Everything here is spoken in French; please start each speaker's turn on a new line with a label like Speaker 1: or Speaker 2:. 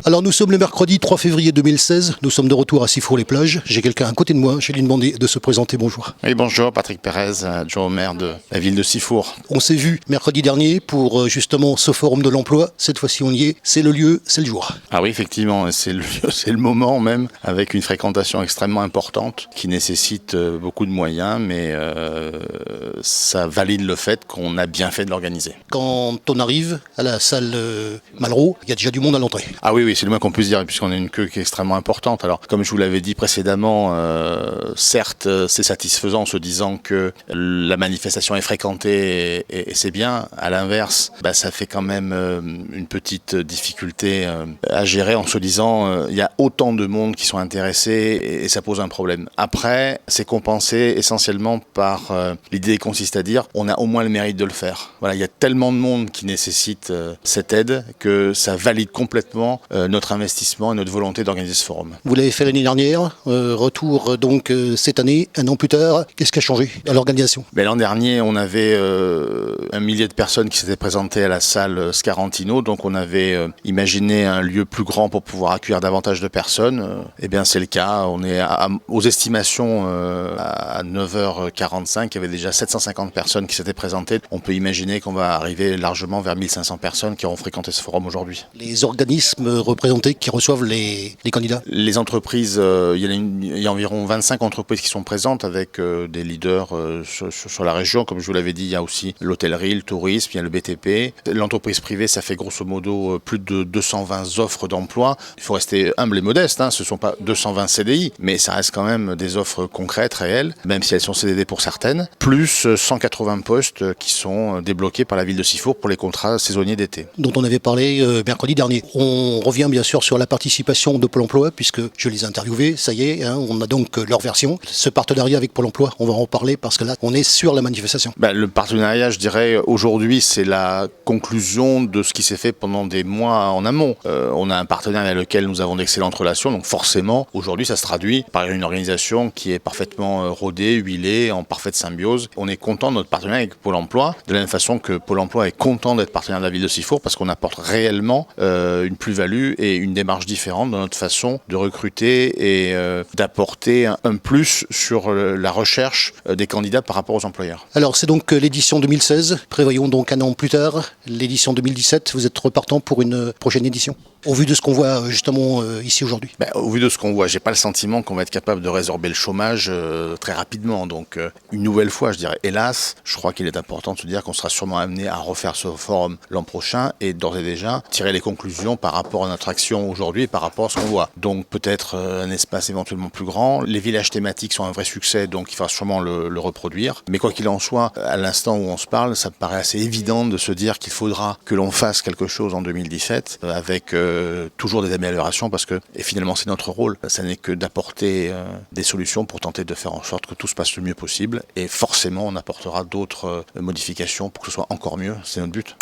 Speaker 1: Alors nous sommes le mercredi 3 février 2016, nous sommes de retour à Sifour-les-Plages. J'ai quelqu'un à côté de moi, je vais lui demander de se présenter, bonjour.
Speaker 2: Oui, bonjour, Patrick Pérez, adjoint au maire de la ville de Sifour.
Speaker 1: On s'est vu mercredi dernier pour justement ce forum de l'emploi, cette fois-ci on y est, c'est le lieu, c'est le jour.
Speaker 2: Ah oui, effectivement, c'est le lieu, c'est le moment même, avec une fréquentation extrêmement importante qui nécessite beaucoup de moyens, mais ça valide le fait qu'on a bien fait de l'organiser.
Speaker 1: Quand on arrive à la salle Malraux, il y a déjà du monde à l'entrée.
Speaker 2: Ah oui, c'est le moins qu'on puisse dire, puisqu'on a une queue qui est extrêmement importante. Alors, comme je vous l'avais dit précédemment, certes, c'est satisfaisant en se disant que la manifestation est fréquentée et c'est bien. À l'inverse, ça fait quand même une petite difficulté à gérer en se disant il y a autant de monde qui sont intéressés et ça pose un problème. Après, c'est compensé essentiellement par l'idée qui consiste à dire on a au moins le mérite de le faire. Voilà, il y a tellement de monde qui nécessite cette aide que ça valide complètement notre investissement et notre volonté d'organiser ce forum.
Speaker 1: Vous l'avez fait l'année dernière, retour donc cette année, un an plus tard, qu'est-ce qui a changé à l'organisation ?
Speaker 2: L'an dernier, on avait 1 millier de personnes qui s'étaient présentées à la salle Scarantino, donc on avait imaginé un lieu plus grand pour pouvoir accueillir davantage de personnes. Eh bien c'est le cas, on est aux estimations à 9h45, il y avait déjà 750 personnes qui s'étaient présentées. On peut imaginer qu'on va arriver largement vers 1500 personnes qui auront fréquenté ce forum aujourd'hui.
Speaker 1: Les organismes représentés qui reçoivent les candidats ?
Speaker 2: Les entreprises, il y a environ 25 entreprises qui sont présentes avec des leaders sur la région. Comme je vous l'avais dit, il y a aussi l'hôtellerie, le tourisme, il y a le BTP. L'entreprise privée, ça fait grosso modo plus de 220 offres d'emploi. Il faut rester humble et modeste, ce ne sont pas 220 CDI, mais ça reste quand même des offres concrètes, réelles, même si elles sont CDD pour certaines, plus 180 postes qui sont débloqués par la ville de Sifour pour les contrats saisonniers d'été.
Speaker 1: Dont on avait parlé mercredi dernier. On revient bien sûr sur la participation de Pôle emploi, puisque je les ai interviewés, ça y est, on a donc leur version. Ce partenariat avec Pôle emploi, on va en parler parce que là, on est sur la manifestation.
Speaker 2: Le partenariat, je dirais, aujourd'hui, c'est la conclusion de ce qui s'est fait pendant des mois en amont. On a un partenaire avec lequel nous avons d'excellentes relations, donc forcément, aujourd'hui, ça se traduit par une organisation qui est parfaitement rodée, huilée, en parfaite symbiose. On est content de notre partenariat avec Pôle emploi, de la même façon que Pôle emploi est content d'être partenaire de la ville de Sifour, parce qu'on apporte réellement une plus-value et une démarche différente dans notre façon de recruter et d'apporter un plus sur la recherche des candidats par rapport aux employeurs.
Speaker 1: Alors c'est donc l'édition 2016, prévoyons donc un an plus tard, l'édition 2017, vous êtes repartant pour une prochaine édition ? Au vu de ce qu'on voit justement ici aujourd'hui.
Speaker 2: Au vu de ce qu'on voit, j'ai pas le sentiment qu'on va être capable de résorber le chômage très rapidement. Donc une nouvelle fois, je dirais, hélas, je crois qu'il est important de se dire qu'on sera sûrement amené à refaire ce forum l'an prochain et d'ores et déjà tirer les conclusions par rapport à notre action aujourd'hui et par rapport à ce qu'on voit. Donc peut-être un espace éventuellement plus grand. Les villages thématiques sont un vrai succès, donc il faudra sûrement le reproduire. Mais quoi qu'il en soit, à l'instant où on se parle, ça me paraît assez évident de se dire qu'il faudra que l'on fasse quelque chose en 2017 avec toujours des améliorations parce que et finalement c'est notre rôle, ça n'est que d'apporter des solutions pour tenter de faire en sorte que tout se passe le mieux possible et forcément on apportera d'autres modifications pour que ce soit encore mieux, c'est notre but.